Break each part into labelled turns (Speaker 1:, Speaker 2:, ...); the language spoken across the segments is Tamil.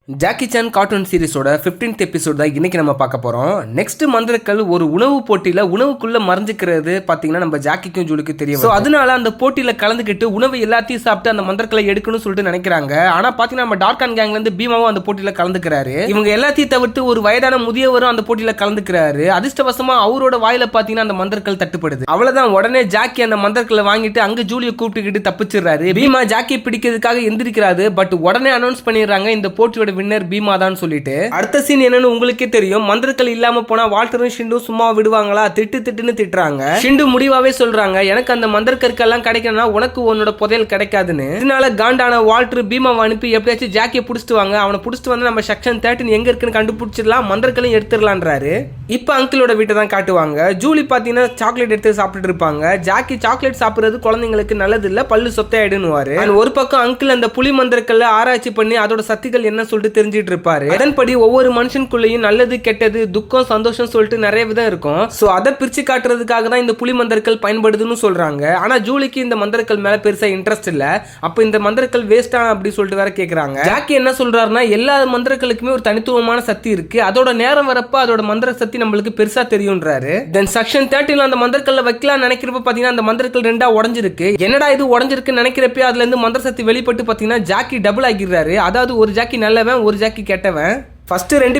Speaker 1: ஜாக்கி சான் கார்ட்டூன் சீரிஸோட 15th எபிசோட் தான் இன்னைக்கு நம்ம பார்க்க போறோம். நெக்ஸ்ட் மந்திரக்கல் ஒரு உணவு போட்டியில உணவுக்குள்ள மறைஞ்சிக்கிறது பாத்தீங்கன்னா நம்ம ஜாக்கிக்கும் ஜூலிக்கும் தெரியும். ஸோ அதனால அந்த போட்டியில கலந்துக்கிட்டு உணவு எல்லாத்தையும் சாப்பிட்டு அந்த மந்திரக்கலை எடுக்கணும்னு சொல்லிட்டு நினைக்கிறாங்க. ஆனா பாத்தீங்கன்னா நம்ம டார்க் அண்ட் கேங்ல இருந்து பீமாவும் அந்த போட்டியில கலந்துக்கிறாரு. இவங்க எல்லாத்தையும் தவிர்த்து ஒரு வயதான முதியவரும் அந்த போட்டியில கலந்துக்கிறாரு. அதிர்ஷ்டவசமா அவரோட வாயில பாத்தீங்கன்னா அந்த மந்திரக்கல் தட்டுப்படுது. அவ்வளவுதான், உடனே ஜாக்கி அந்த மந்திரக்கலை வாங்கிட்டு அங்க ஜூலியை கூப்பிட்டுக்கிட்டு தப்பிச்சிடுறாரு. பீமா ஜாக்கி பிடிக்கிறதுக்காக எந்திரிக்கிறாரு. பட் உடனே அனௌன்ஸ் பண்ணிடுறாங்க இந்த போட்டியோட வின்னர் பீமா தான் சொல்லிட்டு. அடுத்த சீன் என்னன்னு உங்களுக்கே தெரியும். மந்திரக்கல் இல்லாம போனா வால்டரும் ஷிண்டும் சும்மா விடுவாங்களா? திட்டுன்னு திட்டுறாங்க. ஷிண்டு முடிவாவே சொல்றாங்க, எனக்கு அந்த மந்திரக்கற்கெல்லாம் கிடைக்கணும்னா உனக்கு உன்னோட புதையல் கிடைக்காதுன்னு. இதனால காண்டான வால்டர் பீமாவை அனுப்பி எப்படியாச்சும் ஜாக்கியை புடிச்சிட்டு வாங்க, அவனை புடிச்சிட்டு வந்து நம்ம செக்ஷன் 13 எங்க இருக்குன்னு கண்டுபிடிச்சிடலாம், மந்திரக்கலையும் எடுத்துடலான்றாரு. இப்ப அங்கிளோட வீட்டை தான் காட்டுவாங்க. ஜூலி பாத்தீங்கன்னா சாக்லேட் எடுத்து சாப்பிட்டு இருப்பாங்க. ஜாக்கி சாக்லேட் சாப்பிடுறது குழந்தைங்களுக்கு நல்லது இல்ல, பல்லு சொத்தையாயிடுன்னு. ஒரு பக்கம் அங்கிள் அந்த புலி மந்திரக்கல்ல ஆராய்ச்சி பண்ணி அதோட சக்திகள் என்ன சொல்லிட்டு தெரிஞ்சிட்டு இருப்பாரு. அதன்படி ஒவ்வொரு மனுஷனுக்குள்ளேயும் நல்லது கெட்டது துக்கம் சந்தோஷம் சொல்லிட்டு நிறைய விதம் இருக்கும். சோ அதை பிரிச்சு காட்டுறதுக்காக தான் இந்த புலி மந்திரக்கல் பயன்படுதுன்னு சொல்றாங்க. ஆனா ஜூலிக்கு இந்த மந்திரக்கல் மேல பெருசா இன்ட்ரெஸ்ட் இல்ல. அப்ப இந்த மந்திரக்கல் வேஸ்டா அப்படி சொல்லிட்டு வேற கேக்குறாங்க. ஜாக்கி என்ன சொல்றாருன்னா, எல்லா மந்திரக்களுக்குமே ஒரு தனித்துவமான சக்தி இருக்கு, அதோட நேரம் வரப்ப அதோட மந்திர சக்தி நம்மளுக்கு பெருசா தெரியும்ன்றாரு. தென் செக்ஷன் 13 அந்த மந்திரக்கல்ல வைக்கலாம் நினைக்கிறப்ப பாத்தீங்கன்னா அந்த மந்திரக்கல் ரெண்டா உடைஞ்சிருக்கு. என்னடா இது உடைஞ்சிருக்கு நினைக்கிறப்ப அதுல இருந்து மந்திர சக்தி வெளிப்பட்டு பாத்தீங்கன்னா ஜாக்கி டபுள் ஆகிடுறாரு. அதாவது ஒரு ஜாக்கி நல்லவன் ஒரு ஜாக்கி கெட்டவன். ஃபர்ஸ்ட் ரெண்டு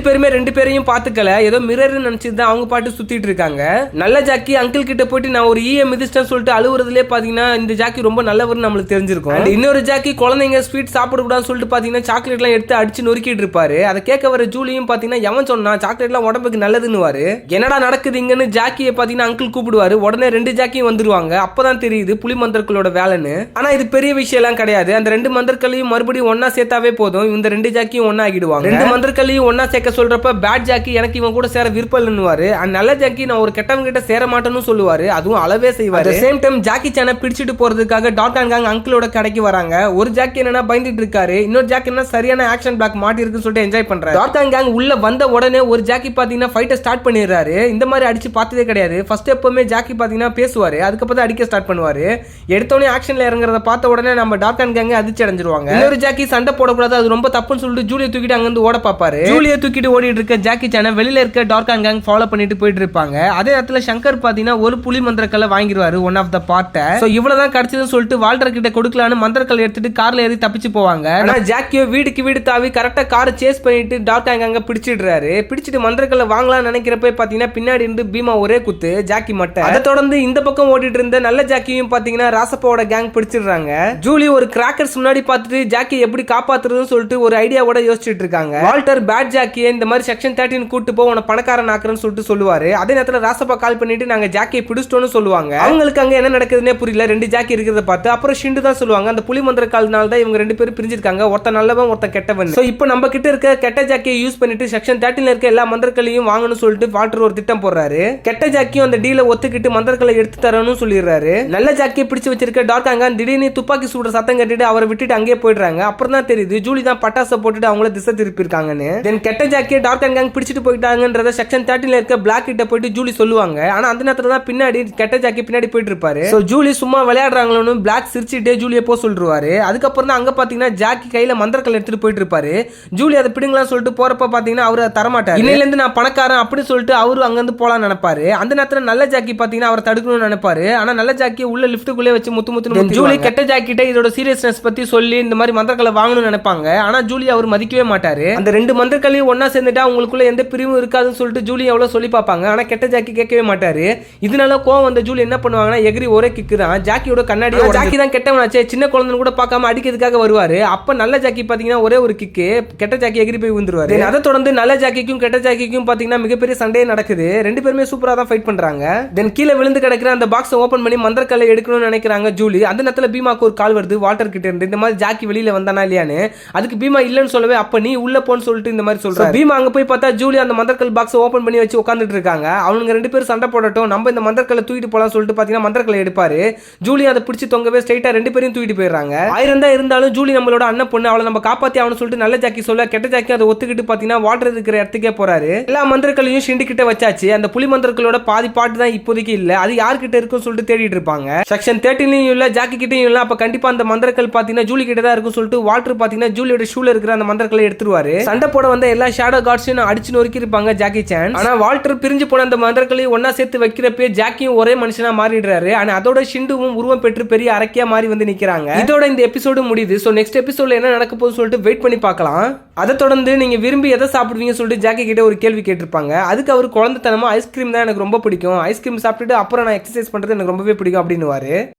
Speaker 1: பேரையும் பார்த்துக்கல, ஏதோ மிரர்னு நினைச்சிட்டு தான் அவங்க பாட்டு சுத்திட்டு இருக்காங்க. நல்ல ஜாக்கி அங்கிள் கிட்ட போயிட்டு நான் ஒரு மிதிச்சிட்டேன்னு சொல்லிட்டு அழுவுறதுலேயே பாத்தீங்கன்னா இந்த ஜாக்கி ரொம்ப நல்லவர்னு நம்மளுக்கு தெரிஞ்சிருக்கும். இன்னொரு ஜாக்கி குழந்தைங்க ஸ்வீட் சாப்பிடக்கூடாதுன்னு சொல்லிட்டு பாத்தீங்கன்னா சாக்லேட்லாம் எடுத்து அடிச்சு நொறுக்கிட்டு இருப்பாரு. அதை கேட்க வர ஜூலியும் பாத்தீங்கன்னா எவன் சொன்னா சாக்லேட்லாம் உடம்புக்கு நல்லதுன்னு. என்னடா நடக்குதுங்கன்னு ஜாக்கியை பாத்தீங்கன்னா அங்கிள் கூப்பிடுவாரு. உடனே ரெண்டு ஜாக்கியும் வந்துருவாங்க. அப்பதான் தெரியுது புலி மந்திரக்களோட வேலைன்னு. ஆனா இது பெரிய விஷயம் எல்லாம் கிடையாது. அந்த ரெண்டு மந்திரக்களையும் மறுபடியும் ஒன்னா சேர்த்தாவே போதும், இந்த ரெண்டு ஜாக்கியும் ஒன்னா ஆகிடுவாங்க. ரெண்டு மந்திரக்களையும் ஒன்னா சேர்க்க சொல்றப்ப பேட் ஜாக்கி எனக்கு இவன் கூட சேர விருப்பம் இல்லைன்னுவாரு. நல்ல ஜாக்கி நான் ஒரு கெட்டவங்க கிட்ட சேர மாட்டேன்னு சொல்லுவாரு. அதுவும் அளவே செய்வாரு. சேம் டைம் ஜாக்கி சானை பிடிச்சிட்டு போறதுக்காக டார்க் அண்ட் கேங் அங்கிளோட கடைக்கு வராங்க. ஒரு ஜாக்கி என்னன்னா பயந்துட்டு இருக்காரு, இன்னொரு ஜாக்கி என்ன சரியான ஆக்ஷன் பிளாக் மாட்டி இருக்குன்னு சொல்லிட்டு என்ஜாய் பண்றாரு. டார்க் அண்ட் கேங் உள்ள வந்த உடனே ஒரு ஜாக்கி பாத்தீங்கன்னா ஃபைட்டை ஸ்டார்ட் பண்ணிடுறாரு. இந்த மாதிரி அடிச்சு பார்த்ததே கிடையாது. ஃபர்ஸ்ட் எப்பவுமே ஜாக்கி பாத்தீங்கன்னா பேசுவாரு, அதுக்கப்புறம் அடிக்க ஸ்டார்ட் பண்ணுவாரு. எடுத்தோடனே ஆக்ஷன்ல இறங்குறத பார்த்த உடனே நம்ம டார்க் அண்ட் கேங் அதிர்ச்சி அடைஞ்சிருவாங்க. இன்னொரு ஜாக்கி சண்டை போடக்கூடாது, அது ரொம்ப தப்புன்னு சொல்லிட்டு ஜூலியை தூக்கிட்டு அங்கிருந்து ஓட பாப்பாரு. ஜூலியை தூக்கிட்டு ஓடிட்டு இருக்க ஜாக்கி சானை வெளியில இருக்க டார்க் அண்ட் கேங் ஃபாலோ பண்ணிட்டு போயிட்டு இருப்பாங்க. அதே இடத்துல சங்கர் பாத்தீங்கன்னா ஒரு புலி மந்திரக்கல்ல வாங்கிடுவாரு, one of the part. So இவ்வளவுதான் கிடைச்சதுன்னு சொல்லிட்டு வால்டர் கிட்ட கொடுக்கலான்னு மந்திரக்கல் எடுத்துட்டு கார்ல ஏறி தப்பிச்சு போவாங்க. ஆனா ஜாக்கியோ வீடுக்கு வீடு தாவி கரெக்டா காரை சேஸ் பண்ணிட்டு டார்க் அண்ட் கேங்க பிடிச்சிடுறாரு. பிடிச்சிட்டு மந்திரக்கல்ல வாங்கலாம்னு நினைக்கிறப்ப பாத்தீங்கன்னா பின்னாடி இருந்து பீமா ஒரே குத்து, ஜாக்கி மட்டும். அதை தொடர்ந்து இந்த பக்கம் ஓடிட்டு இருந்த நல்ல ஜாக்கியும் பாத்தீங்கன்னா ராசப்பாவோட கேங் பிடிச்சிடுறாங்க. ஜூலி ஒரு கிராக்கர்ஸ் முன்னாடி பார்த்துட்டு ஜாக்கி எப்படி காப்பாத்துறதுன்னு சொல்லிட்டு ஒரு ஐடியாவோட யோசிச்சுட்டு இருக்காங்க. வால்டர் பேட் ஜாக்கியை இந்த மாதிரி செக்ஷன் 13 கூட்டு போ, உன பணக்காரன் ஆக்குறன்னு சொல்லிட்டு சொல்லுவாரு. அதே நேரத்துல ராசப்பா கால் பண்ணிட்டு நாங்க ஜாக்கியை பிடிச்சிட்டோம்னு சொல்லுவாங்க. அவங்களுக்கு அங்க என்ன நடக்குதுன்னே புரியல. ரெண்டு ஜாக்கி இருக்கிறத பார்த்து அப்புறம் ஷிண்டு தான் சொல்லுவாங்க, அந்த புலி மந்திர கால்னால தான் இவங்க ரெண்டு பேரும் பிரிஞ்சிருக்காங்க, ஒருத்த நல்லவன் ஒருத்த கெட்டவன். சோ இப்போ நம்ம கிட்ட இருக்க கெட்ட ஜாக்கியை யூஸ் பண்ணிட்டு செக்ஷன் 13 இருக்க எல்லா மந்திரக்களையும் வாங்கணும்னு சொல்லிட்டு வால்டர் ஒரு திட்டம் போடுறாரு. கெட்ட ஜாக்கியும் அந்த டீலை ஒத்துக்கிட்டு மந்திரக்களை எடுத்து தரணும்னு சொல்லிடுறாரு. நல்ல ஜாக்கியை பிடிச்சு வச்சிருக்க டார்க் அண்ட் திடீர்னு துப்பாக்கி சூடுற சத்தம் கட்டிட்டு அவரை விட்டுட்டு அங்கேயே போயிடுறாங்க. அப்புறம் தான் தெரியுது ஜூலி தான் பட்டாசை போட்டுட்டு அவங்கள திசை திருப்பி இருக்காங்கன்னு. தென் கெட்ட ஜாக்கியை டார்க் அண்ட் கேங் பிடிச்சிட்டு போயிட்டாங்கன்றத செக்ஷன் 13 இருக்க பிளாக் கிட்ட போயிட்டு ஜூலி சொல்லுவாங்க. ஆனா அந்த நேரத்துல தான் பின்னாடி கெட்ட ஜாக்கி பின்னாடி போயிட்டு இருப்பாரு. சோ ஜூலி சும்மா விளையாடுறாங்களோன்னு பிளாக் சிரிச்சிட்டே ஜூலியை போ சொல்றாரு. அதுக்கப்புறம் தான் அங்க பாத்தீங்கன்னா ஜாக்கி கையில மந்திரக்கல் எடுத்துட்டு போயிட்டு இருப்பாரு. ஜூலி அதை பிடிங்கலாம் சொல்லிட்டு போறப்ப பாத்தீங்கன்னா அவரு தரமாட்டாரு. இன்னையில இருந்து நான் பணக்காரன் அப்படி சொல்லிட்டு அவரு அங்க இருந்து போலாம் நினைப்பாரு. அந்த நேரத்துல நல்ல ஜாக்கி பாத்தீங்கன்னா அவரை தடுக்கணும்னு நினைப்பாரு. ஆனா நல்ல ஜாக்கி உள்ள லிப்டுக்குள்ளே வச்சு முத்து ஜூலி கெட்ட ஜாக்கி கிட்ட இதோட சீரியஸ்னஸ் பத்தி சொல்லி இந்த மாதிரி மந்திரக்கலை வாங்கணும்னு நினைப்பாங்க. ஆனா ஜூலி அவர் மதிக்கவே மாட்டாரு. அந்த ரெண்டு மந்திரக்கலையும் ஒன்னா சேர்ந்துட்டா உங்களுக்குள்ள எந்த பிரிவும் இருக்காதுன்னு சொல்லிட்டு ஜூலி எவ்வளவு சொல்லி பார்ப்பாங்க. ஆனா கெட்ட ஜாக்கி கேட்கவே மாட்டாரு. இதனால கோவம் வந்த ஜூலி என்ன பண்ணுவாங்கன்னா எகிரி ஒரே கிக்கு தான் ஜாக்கியோட கண்ணாடியை. ஜாக்கி தான் கெட்டவனாச்சே, சின்ன குழந்தைன்னு கூட பார்க்காம அடிக்கிறதுக்காக வருவாரு. அப்ப நல்ல ஜாக்கி பாத்தீங்கன்னா ஒரே ஒரு கிக்கு, கெட்ட ஜாக்கி எகிரி போய் விழுந்துருவாரு. அதை தொடர்ந்து நல்ல ஜாக்கிக்கும் கெட்ட ஜாக்கிக்கும் பாத்தீங்கன்னா மிகப்பெரிய சண்டையே நடக்குது. ரெண்டு பேருமே சூப்பரா தான் ஃபைட் பண்றாங்க. தென் கீழே விழுந்து கிடக்கிற அந்த பாக்ஸை ஓபன் பண்ணி மந்திரக்கல்லை எடுக்கணும்னு நினைக்கிறாங்க ஜூலி. அந்த நேரத்துல பீமாக்கு ஒரு கால் வருது வால்டர் கிட்ட இருந்து, இந்த மாதிரி ஜாக்கி வெளியில வந்தானா இல்லையான்னு. அதுக்கு பீமா இல்லன்னு சொல்லவே அப்ப நீ உள்ள போன்னு சொல்லிட்டு இந்த மாதிரி சொல்றாரு. பீம் அங்க போய் பார்த்தா ஜூலி அந்த மந்திரக்கல் பாக்ஸ் ஓபன் பண்ணி வச்சு உட்காந்துட்டு இருக்காங்க. அவங்க 2 பேரும் சண்டை போடட்டும், நம்ம இந்த மந்திரக்கல்லை தூக்கிட்டு போலாம் சொல்லிட்டு பாத்தீங்கன்னா மந்திரக்கல்லை எடுப்பாரு. ஜூலி அதை பிடிச்சி தொங்கவே ஸ்ட்ரைட்டா 2 பேரையும் தூக்கிட்டு போயிடுறாங்க. 1000 தான் இருந்தாலும் ஜூலி நம்மளோட அண்ணன் பொண்ணு, அவளை நம்ம காப்பாத்தி அவனு சொல்லிட்டு நல்ல ஜாக்கி சொல்ல கெட்ட ஜாக்கி அதை ஒத்துக்கிட்டு பாத்தீங்கன்னா வாட்டர் இருக்கிற இடத்துக்கே போறாரு. எல்லா மந்திரக்கல்லையும் ஷிண்டு கிட்ட வச்சாச்சு. அந்த புலி மந்திரங்களோட பாதி பாட்டு தான் இப்போதைக்கு இல்ல, அது யார்கிட்ட இருக்குன்னு சொல்லிட்டு தேடிட்டு இருப்பாங்க. செக்ஷன் 13 இல்ல ஜாக்கி கிட்டயும் இல்ல. அப்ப கண்டிப்பா அந்த மந்திரக்கல் பாத்தீங்கன்னா ஜூலி கிட்ட தான் இருக்கும் சொல்லிட்டு வாட்டர் பாத்தீங்கன்னா ஜூலியோட ஷூல இருக்கிற அந்த மந்திரக்கல்லை எடுத்துருவாரு. சண்டை போட வந்த எல்லா ஷேடோ காட்ஸையும் அடிச்சு நொறுக்கி இருப்பாங்க ஜாக்கி சான். ஆனா வால்டர் பிரிஞ்சு போன அந்த மந்திரக்கல்லையும் ஒன்னா சேர்த்து வைக்கிறப்ப ஜாக்கியும் ஒரே மனுஷனா மாறிடுறாரு. ஆனா அதோட ஷிண்டுவும் உருவம் பெற்று பெரிய அரக்கியா மாறி வந்து நிக்கிறாங்க. இதோட இந்த எபிசோடு முடியுது. சோ நெக்ஸ்ட் எபிசோட்ல என்ன நடக்க போகுதுன்னு சொல்லிட்டு வெயிட் பண்ணி பார்க்கலாம். அதை தொடர்ந்து நீங்க விரும்பி எதை சாப்பிடுவீங்க சொல்லிட்டு ஜாக்கி கிட்ட ஒரு கேள்வி கேட்டிருப்பாங்க. அதுக்கு அவர் குழந்தைத்தனமா ஐஸ்கிரீம் தான் எனக்கு ரொம்ப பிடிக்கும், ஐஸ்கிரீம் சாப்பிட்டுட்டு அப்புறம் நான் எக்ஸசைஸ் பண்றது எனக்கு ரொம்பவே பிடிக்கும் அப்படின்னு.